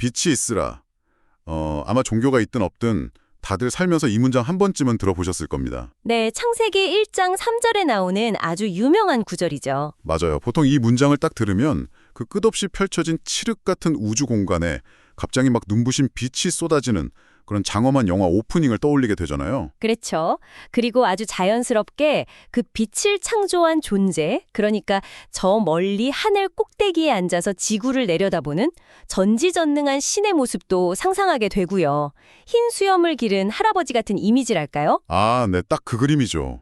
빛이 있으라. 아마 종교가 있든 없든 다들 살면서 이 문장 한 번쯤은 들어보셨을 겁니다. 네, 창세기 1장 3절에 나오는 아주 유명한 구절이죠. 맞아요. 보통 이 문장을 딱 들으면 그 끝없이 펼쳐진 칠흑 같은 우주 공간에 갑자기 막 눈부신 빛이 쏟아지는 그런 장엄한 영화 오프닝을 떠올리게 되잖아요. 그렇죠. 그리고 아주 자연스럽게 그 빛을 창조한 존재, 그러니까 저 멀리 하늘 꼭대기에 앉아서 지구를 내려다보는 전지전능한 신의 모습도 상상하게 되고요. 흰 수염을 기른 할아버지 같은 이미지랄까요? 아, 네, 딱 그 그림이죠.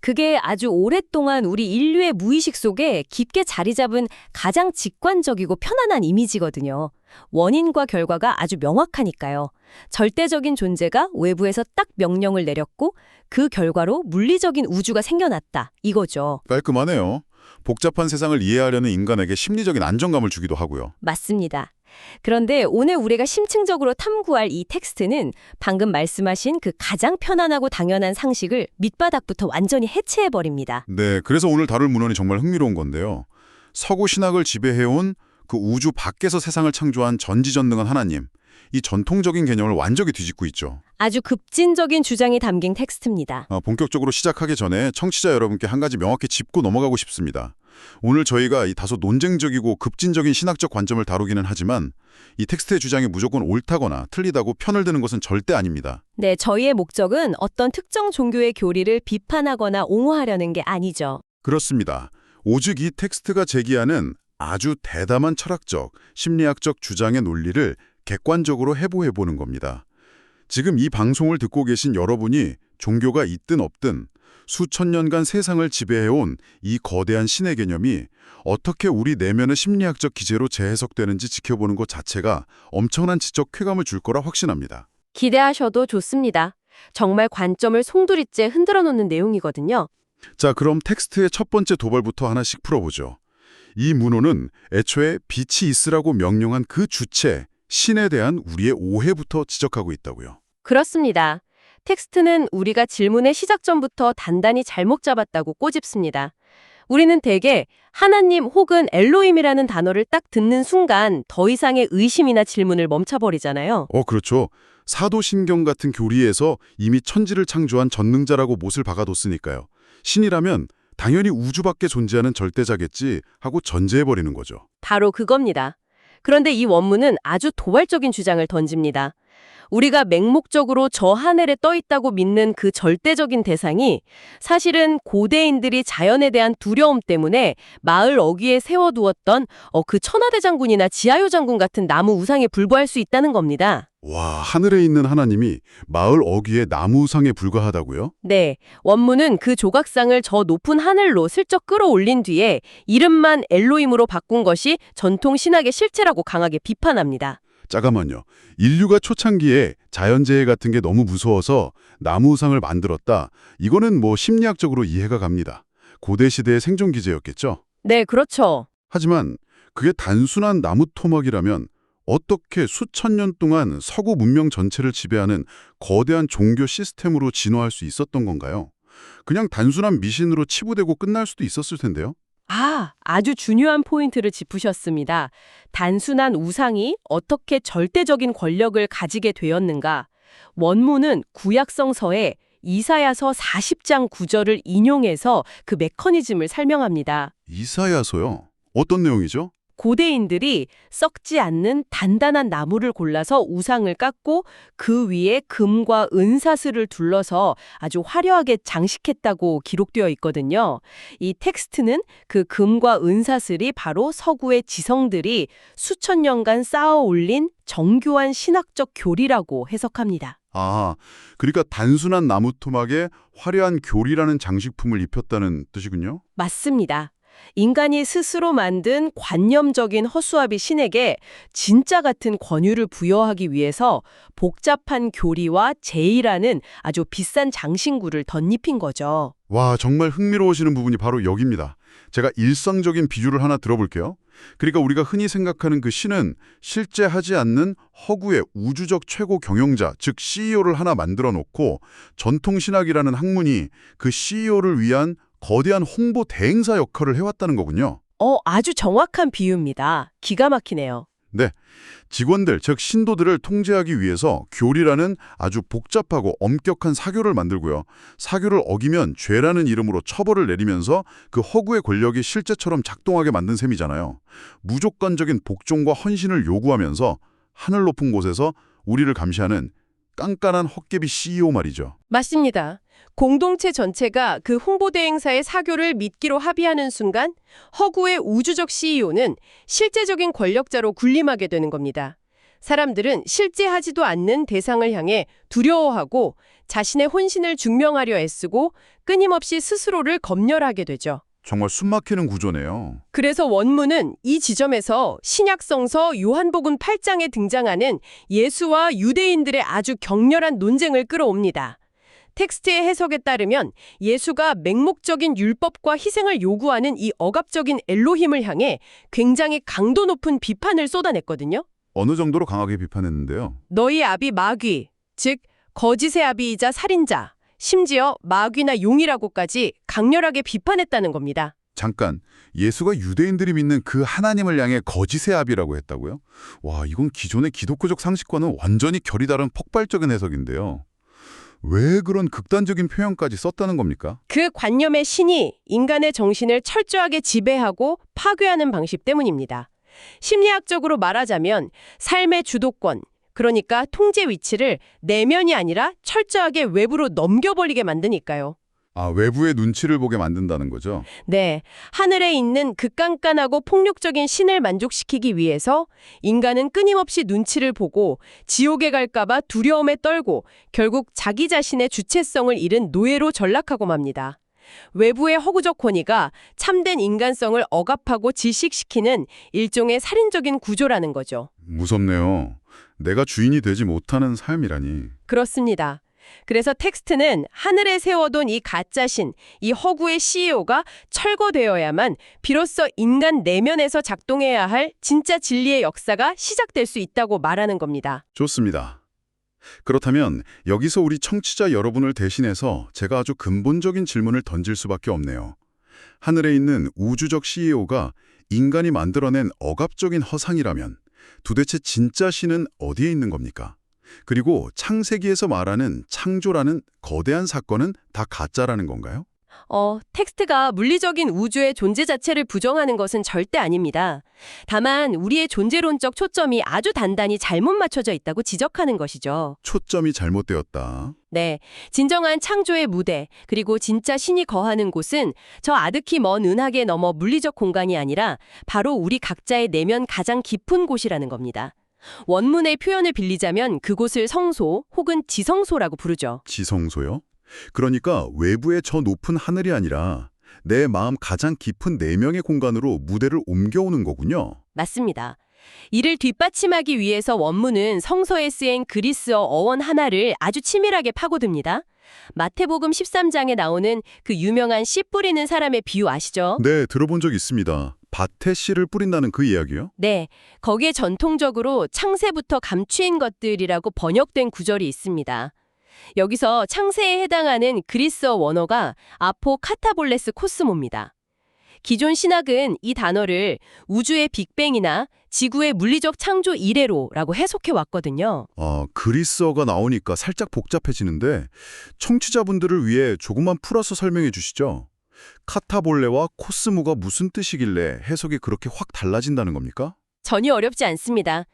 그게 아주 오랫동안 우리 인류의 무의식 속에 깊게 자리 잡은 가장 직관적이고 편안한 이미지거든요. 원인과 결과가 아주 명확하니까요. 절대적인 존재가 외부에서 딱 명령을 내렸고 그 결과로 물리적인 우주가 생겨났다. 이거죠. 깔끔하네요. 복잡한 세상을 이해하려는 인간에게 심리적인 안정감을 주기도 하고요. 맞습니다. 그런데 오늘 우리가 심층적으로 탐구할 이 텍스트는 방금 말씀하신 그 가장 편안하고 당연한 상식을 밑바닥부터 완전히 해체해버립니다. 네, 그래서 오늘 다룰 문헌이 정말 흥미로운 건데요. 서구 신학을 지배해온 그 우주 밖에서 세상을 창조한 전지전능한 하나님, 이 전통적인 개념을 완전히 뒤집고 있죠. 아주 급진적인 주장이 담긴 텍스트입니다. 본격적으로 시작하기 전에 청취자 여러분께 한 가지 명확히 짚고 넘어가고 싶습니다. 오늘 저희가 이 다소 논쟁적이고 급진적인 신학적 관점을 다루기는 하지만 이 텍스트의 주장이 무조건 옳다거나 틀리다고 편을 드는 것은 절대 아닙니다. 네, 저희의 목적은 어떤 특정 종교의 교리를 비판하거나 옹호하려는 게 아니죠. 그렇습니다. 오직 이 텍스트가 제기하는 아주 대담한 철학적, 심리학적 주장의 논리를 객관적으로 해부해보는 겁니다. 지금 이 방송을 듣고 계신 여러분이 종교가 있든 없든 수천 년간 세상을 지배해온 이 거대한 신의 개념이 어떻게 우리 내면의 심리학적 기제로 재해석되는지 지켜보는 것 자체가 엄청난 지적 쾌감을 줄 거라 확신합니다. 기대하셔도 좋습니다. 정말 관점을 송두리째 흔들어 놓는 내용이거든요. 자, 그럼 텍스트의 첫 번째 도발부터 하나씩 풀어보죠. 이 문호는 애초에 빛이 있으라고 명령한 그 주체, 신에 대한 우리의 오해부터 지적하고 있다고요. 그렇습니다. 텍스트는 우리가 질문의 시작 전부터 단단히 잘못 잡았다고 꼬집습니다. 우리는 대개 하나님 혹은 엘로힘이라는 단어를 딱 듣는 순간 더 이상의 의심이나 질문을 멈춰버리잖아요. 그렇죠. 사도신경 같은 교리에서 이미 천지를 창조한 전능자라고 못을 박아뒀으니까요. 신이라면 당연히 우주 밖에 존재하는 절대자겠지 하고 전제해버리는 거죠. 바로 그겁니다. 그런데 이 원문은 아주 도발적인 주장을 던집니다. 우리가 맹목적으로 저 하늘에 떠 있다고 믿는 그 절대적인 대상이 사실은 고대인들이 자연에 대한 두려움 때문에 마을 어귀에 세워두었던 그 천하대장군이나 지하효 장군 같은 나무 우상에 불과할 수 있다는 겁니다. 와, 하늘에 있는 하나님이 마을 어귀의 나무 우상에 불과하다고요? 네, 원문은 그 조각상을 저 높은 하늘로 슬쩍 끌어올린 뒤에 이름만 엘로힘으로 바꾼 것이 전통 신학의 실체라고 강하게 비판합니다. 잠깐만요. 인류가 초창기에 자연재해 같은 게 너무 무서워서 나무 우상을 만들었다. 이거는 뭐 심리학적으로 이해가 갑니다. 고대 시대의 생존 기제였겠죠? 네, 그렇죠. 하지만 그게 단순한 나무 토막이라면 어떻게 수천 년 동안 서구 문명 전체를 지배하는 거대한 종교 시스템으로 진화할 수 있었던 건가요? 그냥 단순한 미신으로 치부되고 끝날 수도 있었을 텐데요. 아주 중요한 포인트를 짚으셨습니다. 단순한 우상이 어떻게 절대적인 권력을 가지게 되었는가? 원문은 구약성서에 이사야서 40장 9절을 인용해서 그 메커니즘을 설명합니다. 이사야서요? 어떤 내용이죠? 고대인들이 썩지 않는 단단한 나무를 골라서 우상을 깎고 그 위에 금과 은사슬을 둘러서 아주 화려하게 장식했다고 기록되어 있거든요. 이 텍스트는 그 금과 은사슬이 바로 서구의 지성들이 수천 년간 쌓아 올린 정교한 신학적 교리라고 해석합니다. 그러니까 단순한 나무 토막에 화려한 교리라는 장식품을 입혔다는 뜻이군요? 맞습니다. 인간이 스스로 만든 관념적인 허수아비 신에게 진짜 같은 권유를 부여하기 위해서 복잡한 교리와 제의라는 아주 비싼 장신구를 덧입힌 거죠. 와, 정말 흥미로우시는 부분이 바로 여기입니다. 제가 일상적인 비유를 하나 들어볼게요. 그러니까 우리가 흔히 생각하는 그 신은 실제 하지 않는 허구의 우주적 최고 경영자, 즉 CEO를 하나 만들어 놓고 전통신학이라는 학문이 그 CEO를 위한 거대한 홍보 대행사 역할을 해왔다는 거군요. 아주 정확한 비유입니다. 기가 막히네요. 네, 직원들, 즉 신도들을 통제하기 위해서 교리라는 아주 복잡하고 엄격한 사교를 만들고요. 사교를 어기면 죄라는 이름으로 처벌을 내리면서 그 허구의 권력이 실제처럼 작동하게 만든 셈이잖아요. 무조건적인 복종과 헌신을 요구하면서 하늘 높은 곳에서 우리를 감시하는 깐깐한 헛개비 CEO 말이죠. 맞습니다. 공동체 전체가 그 홍보대 행사의 사교를 믿기로 합의하는 순간 허구의 우주적 CEO는 실제적인 권력자로 군림하게 되는 겁니다. 사람들은 실제 하지도 않는 대상을 향해 두려워하고 자신의 혼신을 증명하려 애쓰고 끊임없이 스스로를 검열하게 되죠. 정말 숨막히는 구조네요. 그래서 원문은 이 지점에서 신약성서 요한복음 8장에 등장하는 예수와 유대인들의 아주 격렬한 논쟁을 끌어옵니다. 텍스트의 해석에 따르면 예수가 맹목적인 율법과 희생을 요구하는 이 억압적인 엘로힘을 향해 굉장히 강도 높은 비판을 쏟아냈거든요. 어느 정도로 강하게 비판했는데요. 너희 아비 마귀, 즉 거짓의 아비이자 살인자, 심지어 마귀나 용이라고까지 강렬하게 비판했다는 겁니다. 잠깐, 예수가 유대인들이 믿는 그 하나님을 향해 거짓의 아비라고 했다고요? 와, 이건 기존의 기독교적 상식과는 완전히 결이 다른 폭발적인 해석인데요. 왜 그런 극단적인 표현까지 썼다는 겁니까? 그 관념의 신이 인간의 정신을 철저하게 지배하고 파괴하는 방식 때문입니다. 심리학적으로 말하자면 삶의 주도권, 그러니까 통제 위치를 내면이 아니라 철저하게 외부로 넘겨버리게 만드니까요. 아, 외부의 눈치를 보게 만든다는 거죠? 네, 하늘에 있는 그 깐깐하고 폭력적인 신을 만족시키기 위해서 인간은 끊임없이 눈치를 보고 지옥에 갈까봐 두려움에 떨고 결국 자기 자신의 주체성을 잃은 노예로 전락하고 맙니다. 외부의 허구적 권위가 참된 인간성을 억압하고 질식시키는 일종의 살인적인 구조라는 거죠. 무섭네요. 내가 주인이 되지 못하는 삶이라니. 그렇습니다. 그래서 텍스트는 하늘에 세워둔 이 가짜신, 이 허구의 CEO가 철거되어야만 비로소 인간 내면에서 작동해야 할 진짜 진리의 역사가 시작될 수 있다고 말하는 겁니다. 좋습니다. 그렇다면 여기서 우리 청취자 여러분을 대신해서 제가 아주 근본적인 질문을 던질 수밖에 없네요. 하늘에 있는 우주적 CEO가 인간이 만들어낸 억압적인 허상이라면 도대체 진짜 신은 어디에 있는 겁니까? 그리고 창세기에서 말하는 창조라는 거대한 사건은 다 가짜라는 건가요? 텍스트가 물리적인 우주의 존재 자체를 부정하는 것은 절대 아닙니다. 다만 우리의 존재론적 초점이 아주 단단히 잘못 맞춰져 있다고 지적하는 것이죠. 초점이 잘못되었다. 네, 진정한 창조의 무대, 그리고 진짜 신이 거하는 곳은 저 아득히 먼 은하계 너머 물리적 공간이 아니라 바로 우리 각자의 내면 가장 깊은 곳이라는 겁니다. 원문의 표현을 빌리자면 그곳을 성소 혹은 지성소라고 부르죠. 지성소요? 그러니까 외부의 저 높은 하늘이 아니라 내 마음 가장 깊은 내면의 공간으로 무대를 옮겨오는 거군요. 맞습니다. 이를 뒷받침하기 위해서 원문은 성서에 쓰인 그리스어 어원 하나를 아주 치밀하게 파고듭니다. 마태복음 13장에 나오는 그 유명한 씨 뿌리는 사람의 비유 아시죠? 네, 들어본 적 있습니다. 밭에 씨를 뿌린다는 그 이야기요? 네, 거기에 전통적으로 창세부터 감추인 것들이라고 번역된 구절이 있습니다. 여기서 창세에 해당하는 그리스어 원어가 아포카타볼레스 코스모입니다. 기존 신학은 이 단어를 우주의 빅뱅이나 지구의 물리적 창조 이래로라고 해석해 왔거든요. 그리스어가 나오니까 살짝 복잡해지는데 청취자분들을 위해 조금만 풀어서 설명해 주시죠. 카타볼레와 코스모가 무슨 뜻이길래 해석이 그렇게 확 달라진다는 겁니까? 전혀 어렵지 않습니다.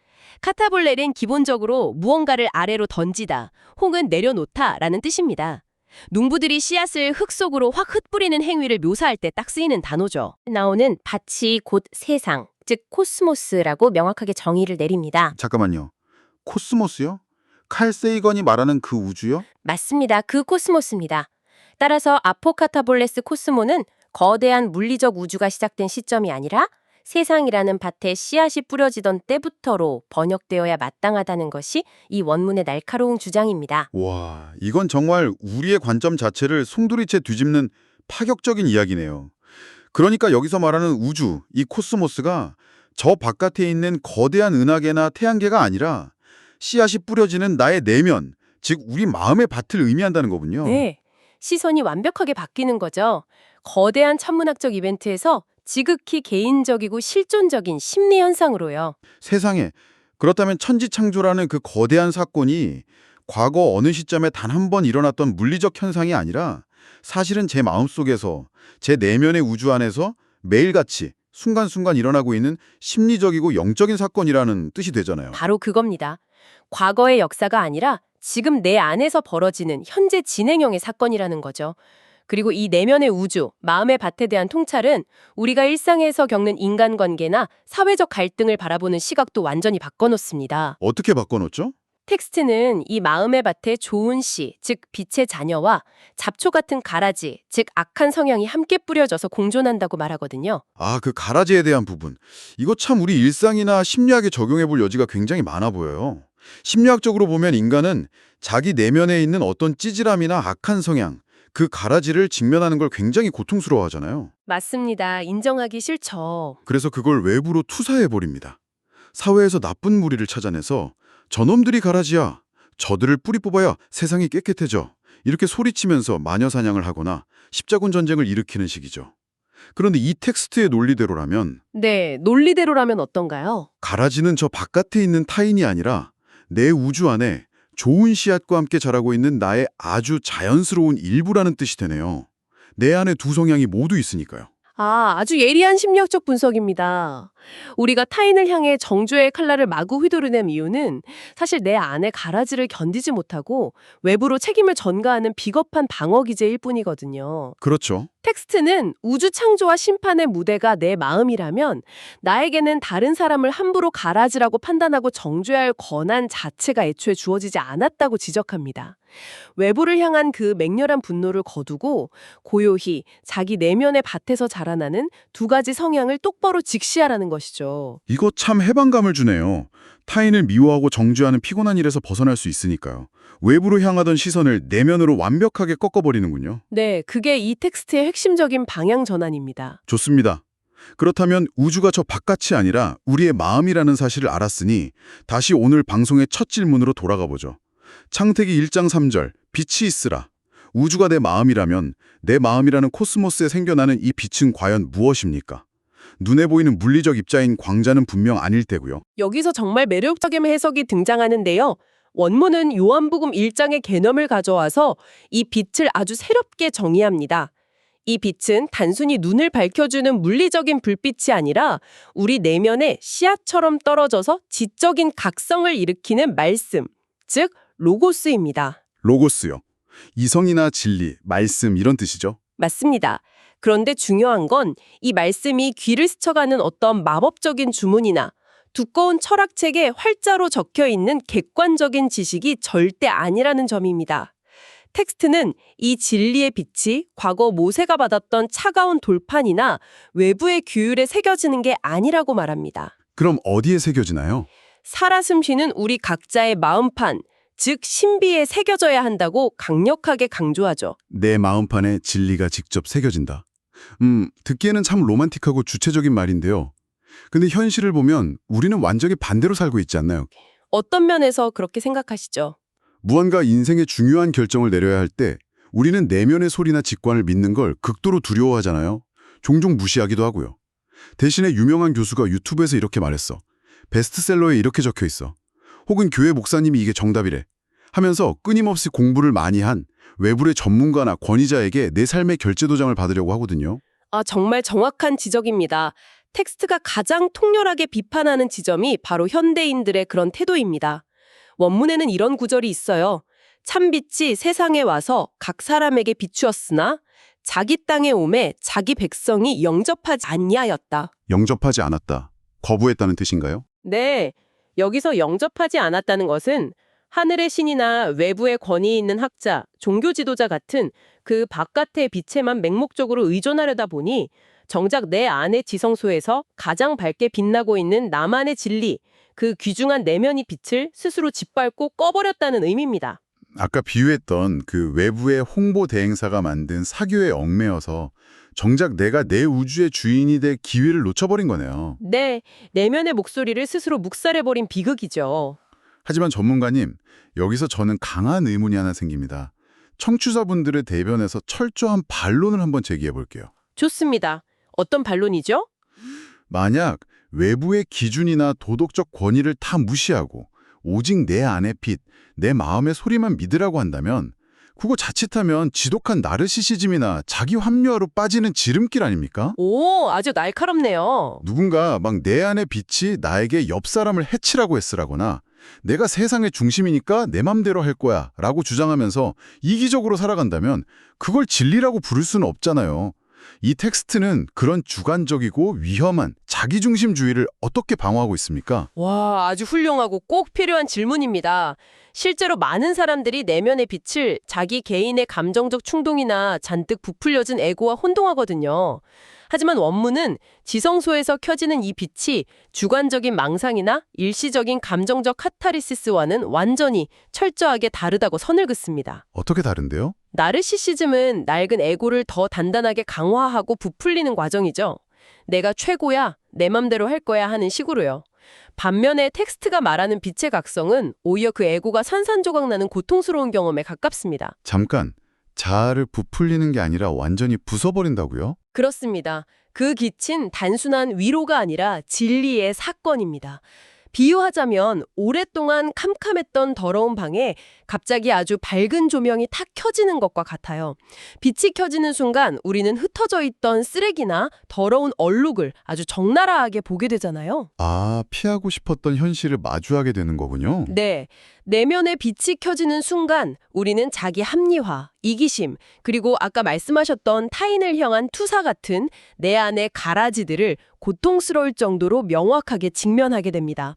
카타볼렐은 기본적으로 무언가를 아래로 던지다 혹은 내려놓다라는 뜻입니다. 농부들이 씨앗을 흙 속으로 확 흩뿌리는 행위를 묘사할 때 딱 쓰이는 단어죠. 나오는 밭이 곧 세상, 즉 코스모스라고 명확하게 정의를 내립니다. 잠깐만요. 코스모스요? 칼 세이건이 말하는 그 우주요? 맞습니다. 그 코스모스입니다. 따라서 아포카타볼레스 코스모는 거대한 물리적 우주가 시작된 시점이 아니라 세상이라는 밭에 씨앗이 뿌려지던 때부터로 번역되어야 마땅하다는 것이 이 원문의 날카로운 주장입니다. 와, 이건 정말 우리의 관점 자체를 송두리째 뒤집는 파격적인 이야기네요. 그러니까 여기서 말하는 우주, 이 코스모스가 저 바깥에 있는 거대한 은하계나 태양계가 아니라 씨앗이 뿌려지는 나의 내면, 즉 우리 마음의 밭을 의미한다는 거군요. 네, 시선이 완벽하게 바뀌는 거죠. 거대한 천문학적 이벤트에서 지극히 개인적이고 실존적인 심리 현상으로요. 세상에, 그렇다면 천지창조라는 그 거대한 사건이 과거 어느 시점에 단 한 번 일어났던 물리적 현상이 아니라 사실은 제 마음속에서, 제 내면의 우주 안에서 매일같이 순간순간 일어나고 있는 심리적이고 영적인 사건이라는 뜻이 되잖아요. 바로 그겁니다. 과거의 역사가 아니라 지금 내 안에서 벌어지는 현재 진행형의 사건이라는 거죠. 그리고 이 내면의 우주, 마음의 밭에 대한 통찰은 우리가 일상에서 겪는 인간관계나 사회적 갈등을 바라보는 시각도 완전히 바꿔놓습니다. 어떻게 바꿔놓죠? 텍스트는 이 마음의 밭에 좋은 씨, 즉 빛의 자녀와 잡초 같은 가라지, 즉 악한 성향이 함께 뿌려져서 공존한다고 말하거든요. 아, 그 가라지에 대한 부분. 이거 참 우리 일상이나 심리학에 적용해 볼 여지가 굉장히 많아 보여요. 심리학적으로 보면 인간은 자기 내면에 있는 어떤 찌질함이나 악한 성향, 그 가라지를 직면하는 걸 굉장히 고통스러워하잖아요. 맞습니다. 인정하기 싫죠. 그래서 그걸 외부로 투사해 버립니다. 사회에서 나쁜 무리를 찾아내서 저놈들이 가라지야, 저들을 뿌리 뽑아야 세상이 깨끗해져, 이렇게 소리치면서 마녀 사냥을 하거나 십자군 전쟁을 일으키는 식이죠. 그런데 이 텍스트의 논리대로라면 네, 논리대로라면 어떤가요? 가라지는 저 바깥에 있는 타인이 아니라 내 우주 안에 좋은 씨앗과 함께 자라고 있는 나의 아주 자연스러운 일부라는 뜻이 되네요. 내 안에 두 성향이 모두 있으니까요. 아주 예리한 심리학적 분석입니다. 우리가 타인을 향해 정죄의 칼날을 마구 휘두르는 이유는 사실 내 안에 가라지를 견디지 못하고 외부로 책임을 전가하는 비겁한 방어 기제일 뿐이거든요. 그렇죠. 텍스트는 우주 창조와 심판의 무대가 내 마음이라면 나에게는 다른 사람을 함부로 가라지라고 판단하고 정죄할 권한 자체가 애초에 주어지지 않았다고 지적합니다. 외부를 향한 그 맹렬한 분노를 거두고 고요히 자기 내면의 밭에서 자라나는 두 가지 성향을 똑바로 직시하라는 것이죠. 이거 참 해방감을 주네요. 타인을 미워하고 정죄하는 피곤한 일에서 벗어날 수 있으니까요. 외부로 향하던 시선을 내면으로 완벽하게 꺾어버리는군요. 네, 그게 이 텍스트의 핵심적인 방향 전환입니다. 좋습니다. 그렇다면 우주가 저 바깥이 아니라 우리의 마음이라는 사실을 알았으니 다시 오늘 방송의 첫 질문으로 돌아가 보죠. 창세기 1장 3절, 빛이 있으라. 우주가 내 마음이라면 내 마음이라는 코스모스에 생겨나는 이 빛은 과연 무엇입니까? 눈에 보이는 물리적 입자인 광자는 분명 아닐 테고요. 여기서 정말 매력적인 해석이 등장하는데요. 원문은 요한복음 1장의 개념을 가져와서 이 빛을 아주 새롭게 정의합니다. 이 빛은 단순히 눈을 밝혀주는 물리적인 불빛이 아니라 우리 내면에 씨앗처럼 떨어져서 지적인 각성을 일으키는 말씀, 즉 로고스입니다. 로고스요. 이성이나 진리, 말씀 이런 뜻이죠. 맞습니다. 그런데 중요한 건 이 말씀이 귀를 스쳐가는 어떤 마법적인 주문이나 두꺼운 철학책에 활자로 적혀 있는 객관적인 지식이 절대 아니라는 점입니다. 텍스트는 이 진리의 빛이 과거 모세가 받았던 차가운 돌판이나 외부의 규율에 새겨지는 게 아니라고 말합니다. 그럼 어디에 새겨지나요? 살아 숨쉬는 우리 각자의 마음판, 즉 신비에 새겨져야 한다고 강력하게 강조하죠. 내 마음판에 진리가 직접 새겨진다. 듣기에는 참 로man틱하고 주체적인 말인데요. 근데 현실을 보면 우리는 완전히 반대로 살고 있지 않나요? 어떤 면에서 그렇게 생각하시죠? 무언가 인생의 중요한 결정을 내려야 할 때 우리는 내면의 소리나 직관을 믿는 걸 극도로 두려워하잖아요. 종종 무시하기도 하고요. 대신에 유명한 교수가 유튜브에서 이렇게 말했어. 베스트셀러에 이렇게 적혀 있어. 혹은 교회 목사님이 이게 정답이래. 하면서 끊임없이 공부를 많이 한 외부의 전문가나 권위자에게 내 삶의 결제도장을 받으려고 하거든요. 정말 정확한 지적입니다. 텍스트가 가장 통렬하게 비판하는 지점이 바로 현대인들의 그런 태도입니다. 원문에는 이런 구절이 있어요. 참빛이 세상에 와서 각 사람에게 비추었으나 자기 땅에 오매 자기 백성이 영접하지 아니하였다. 영접하지 않았다. 거부했다는 뜻인가요? 네, 여기서 영접하지 않았다는 것은 하늘의 신이나 외부의 권위 있는 학자, 종교 지도자 같은 그 바깥의 빛에만 맹목적으로 의존하려다 보니 정작 내 안의 지성소에서 가장 밝게 빛나고 있는 나만의 진리, 그 귀중한 내면의 빛을 스스로 짓밟고 꺼버렸다는 의미입니다. 아까 비유했던 그 외부의 홍보 대행사가 만든 사교에 얽매여서 정작 내가 내 우주의 주인이 될 기회를 놓쳐버린 거네요. 네, 내면의 목소리를 스스로 묵살해버린 비극이죠. 하지만 전문가님, 여기서 저는 강한 의문이 하나 생깁니다. 청취자분들의 대변에서 철저한 반론을 한번 제기해 볼게요. 좋습니다. 어떤 반론이죠? 만약 외부의 기준이나 도덕적 권위를 다 무시하고 오직 내 안의 빛, 내 마음의 소리만 믿으라고 한다면 그거 자칫하면 지독한 나르시시즘이나 자기 합리화로 빠지는 지름길 아닙니까? 오, 아주 날카롭네요. 누군가 막 내 안의 빛이 나에게 옆 사람을 해치라고 했으라거나 내가 세상의 중심이니까 내 맘대로 할 거야 라고 주장하면서 이기적으로 살아간다면 그걸 진리라고 부를 수는 없잖아요. 이 텍스트는 그런 주관적이고 위험한 자기중심주의를 어떻게 방어하고 있습니까? 와, 아주 훌륭하고 꼭 필요한 질문입니다. 실제로 많은 사람들이 내면의 빛을 자기 개인의 감정적 충동이나 잔뜩 부풀려진 에고와 혼동하거든요. 하지만 원문은 지성소에서 켜지는 이 빛이 주관적인 망상이나 일시적인 감정적 카타르시스와는 완전히 철저하게 다르다고 선을 긋습니다. 어떻게 다른데요? 나르시시즘은 낡은 에고를 더 단단하게 강화하고 부풀리는 과정이죠. 내가 최고야, 내 맘대로 할 거야 하는 식으로요. 반면에 텍스트가 말하는 빛의 각성은 오히려 그 에고가 산산조각 나는 고통스러운 경험에 가깝습니다. 잠깐, 자아를 부풀리는 게 아니라 완전히 부숴버린다고요? 그렇습니다. 그 빛은 단순한 위로가 아니라 진리의 사건입니다. 비유하자면 오랫동안 캄캄했던 더러운 방에 갑자기 아주 밝은 조명이 탁 켜지는 것과 같아요. 빛이 켜지는 순간 우리는 흩어져 있던 쓰레기나 더러운 얼룩을 아주 적나라하게 보게 되잖아요. 아, 피하고 싶었던 현실을 마주하게 되는 거군요. 네, 내면의 빛이 켜지는 순간 우리는 자기 합리화, 이기심, 그리고 아까 말씀하셨던 타인을 향한 투사 같은 내 안의 가라지들을 고통스러울 정도로 명확하게 직면하게 됩니다.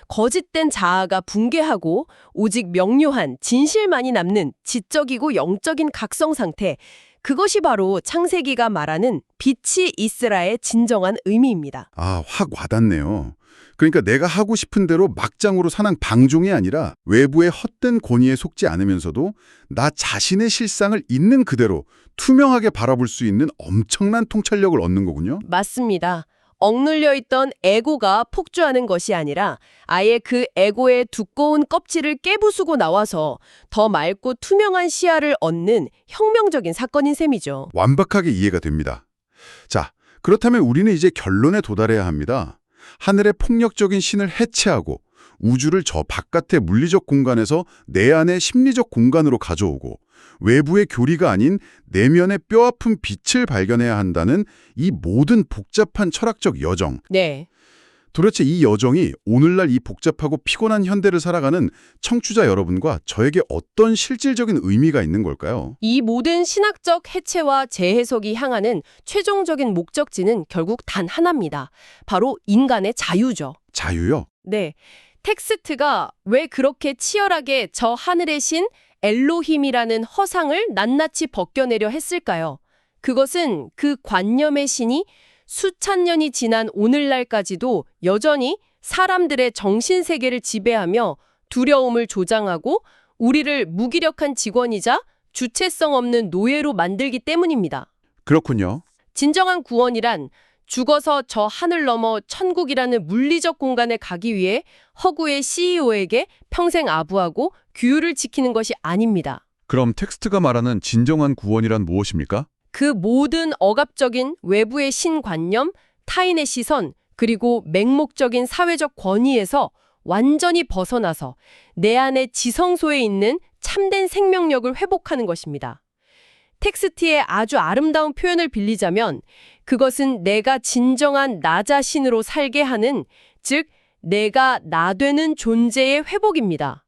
거짓된 자아가 붕괴하고 오직 명료한 진실만이 남는 지적이고 영적인 각성 상태, 그것이 바로 창세기가 말하는 빛이 있으라의 진정한 의미입니다. 아, 확 와닿네요. 그러니까 내가 하고 싶은 대로 막장으로 사는 방종이 아니라 외부의 헛된 권위에 속지 않으면서도 나 자신의 실상을 있는 그대로 투명하게 바라볼 수 있는 엄청난 통찰력을 얻는 거군요. 맞습니다. 억눌려 있던 에고가 폭주하는 것이 아니라 아예 그 에고의 두꺼운 껍질을 깨부수고 나와서 더 맑고 투명한 시야를 얻는 혁명적인 사건인 셈이죠. 완벽하게 이해가 됩니다. 자, 그렇다면 우리는 이제 결론에 도달해야 합니다. 하늘의 폭력적인 신을 해체하고 우주를 저 바깥의 물리적 공간에서 내 안의 심리적 공간으로 가져오고 외부의 교리가 아닌 내면의 뼈아픈 빛을 발견해야 한다는 이 모든 복잡한 철학적 여정. 네. 도대체 이 여정이 오늘날 이 복잡하고 피곤한 현대를 살아가는 청취자 여러분과 저에게 어떤 실질적인 의미가 있는 걸까요? 이 모든 신학적 해체와 재해석이 향하는 최종적인 목적지는 결국 단 하나입니다. 바로 인간의 자유죠. 자유요? 네. 텍스트가 왜 그렇게 치열하게 저 하늘의 신 엘로힘이라는 허상을 낱낱이 벗겨내려 했을까요? 그것은 그 관념의 신이 수천 년이 지난 오늘날까지도 여전히 사람들의 정신세계를 지배하며 두려움을 조장하고 우리를 무기력한 직원이자 주체성 없는 노예로 만들기 때문입니다. 그렇군요. 진정한 구원이란 죽어서 저 하늘 넘어 천국이라는 물리적 공간에 가기 위해 허구의 CEO에게 평생 아부하고 규율을 지키는 것이 아닙니다. 그럼 텍스트가 말하는 진정한 구원이란 무엇입니까? 그 모든 억압적인 외부의 신관념, 타인의 시선, 그리고 맹목적인 사회적 권위에서 완전히 벗어나서 내 안의 지성소에 있는 참된 생명력을 회복하는 것입니다. 텍스트의 아주 아름다운 표현을 빌리자면 그것은 내가 진정한 나 자신으로 살게 하는, 즉 내가 나 되는 존재의 회복입니다.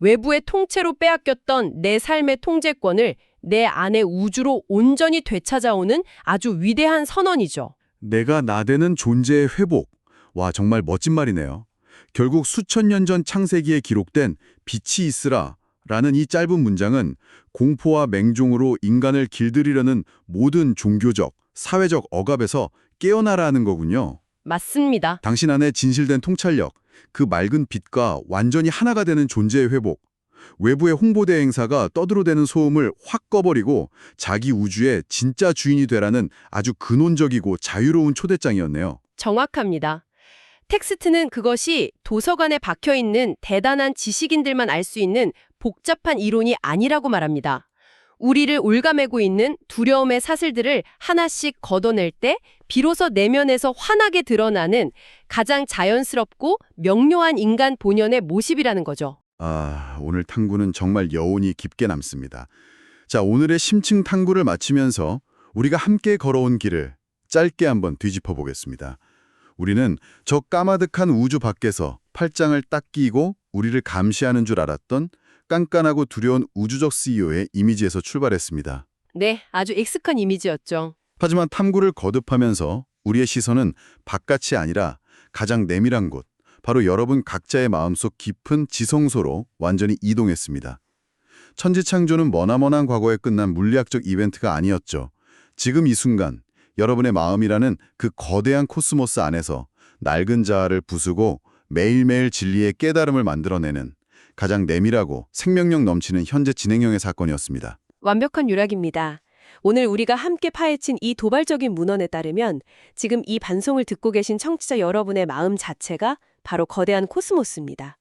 외부의 통째로 빼앗겼던 내 삶의 통제권을 내 안의 우주로 온전히 되찾아오는 아주 위대한 선언이죠. 내가 나 되는 존재의 회복. 와, 정말 멋진 말이네요. 결국 수천 년 전 창세기에 기록된 빛이 있으라 라는 이 짧은 문장은 공포와 맹종으로 인간을 길들이려는 모든 종교적, 사회적 억압에서 깨어나라는 거군요. 맞습니다. 당신 안에 진실된 통찰력, 그 맑은 빛과 완전히 하나가 되는 존재의 회복, 외부의 홍보대 행사가 떠들어대는 소음을 확 꺼버리고 자기 우주의 진짜 주인이 되라는 아주 근원적이고 자유로운 초대장이었네요. 정확합니다. 텍스트는 그것이 도서관에 박혀있는 대단한 지식인들만 알 수 있는 복잡한 이론이 아니라고 말합니다. 우리를 올가매고 있는 두려움의 사슬들을 하나씩 걷어낼 때 비로소 내면에서 환하게 드러나는 가장 자연스럽고 명료한 인간 본연의 모습이라는 거죠. 아, 오늘 탐구는 정말 여운이 깊게 남습니다. 자, 오늘의 심층 탐구를 마치면서 우리가 함께 걸어온 길을 짧게 한번 뒤집어 보겠습니다. 우리는 저 까마득한 우주 밖에서 팔짱을 딱 끼고 우리를 감시하는 줄 알았던 깐깐하고 두려운 우주적 CEO의 이미지에서 출발했습니다. 네, 아주 익숙한 이미지였죠. 하지만 탐구를 거듭하면서 우리의 시선은 바깥이 아니라 가장 내밀한 곳, 바로 여러분 각자의 마음속 깊은 지성소로 완전히 이동했습니다. 천지창조는 머나먼한 과거에 끝난 물리학적 이벤트가 아니었죠. 지금 이 순간 여러분의 마음이라는 그 거대한 코스모스 안에서 낡은 자아를 부수고 매일매일 진리의 깨달음을 만들어내는 가장 내밀하고 생명력 넘치는 현재 진행형의 사건이었습니다. 완벽한 요약입니다. 오늘 우리가 함께 파헤친 이 도발적인 문헌에 따르면 지금 이 방송을 듣고 계신 청취자 여러분의 마음 자체가 바로 거대한 코스모스입니다.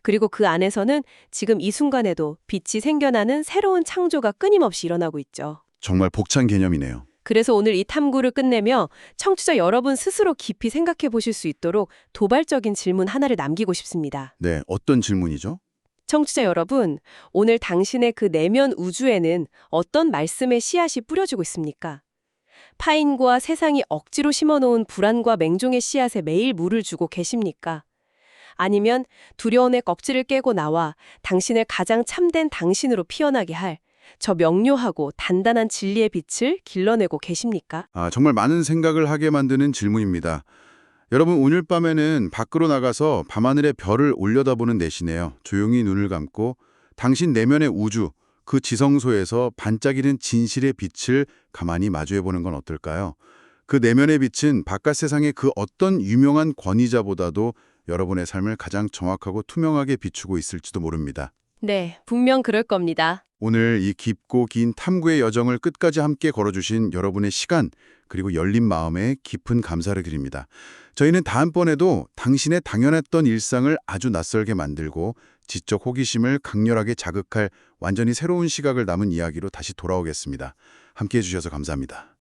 그리고 그 안에서는 지금 이 순간에도 빛이 생겨나는 새로운 창조가 끊임없이 일어나고 있죠. 정말 벅찬 개념이네요. 그래서 오늘 이 탐구를 끝내며 청취자 여러분 스스로 깊이 생각해 보실 수 있도록 도발적인 질문 하나를 남기고 싶습니다. 네, 어떤 질문이죠? 청취자 여러분, 오늘 당신의 그 내면 우주에는 어떤 말씀의 씨앗이 뿌려지고 있습니까? 파인과 세상이 억지로 심어놓은 불안과 맹종의 씨앗에 매일 물을 주고 계십니까? 아니면 두려움의 껍질을 깨고 나와 당신을 가장 참된 당신으로 피어나게 할 저 명료하고 단단한 진리의 빛을 길러내고 계십니까? 정말 많은 생각을 하게 만드는 질문입니다. 여러분, 오늘 밤에는 밖으로 나가서 밤하늘의 별을 올려다보는 대신에요. 조용히 눈을 감고 당신 내면의 우주, 그 지성소에서 반짝이는 진실의 빛을 가만히 마주해보는 건 어떨까요? 그 내면의 빛은 바깥 세상의 그 어떤 유명한 권위자보다도 여러분의 삶을 가장 정확하고 투명하게 비추고 있을지도 모릅니다. 네, 분명 그럴 겁니다. 오늘 이 깊고 긴 탐구의 여정을 끝까지 함께 걸어주신 여러분의 시간 그리고 열린 마음에 깊은 감사를 드립니다. 저희는 다음번에도 당신의 당연했던 일상을 아주 낯설게 만들고 지적 호기심을 강렬하게 자극할 완전히 새로운 시각을 담은 이야기로 다시 돌아오겠습니다. 함께해 주셔서 감사합니다.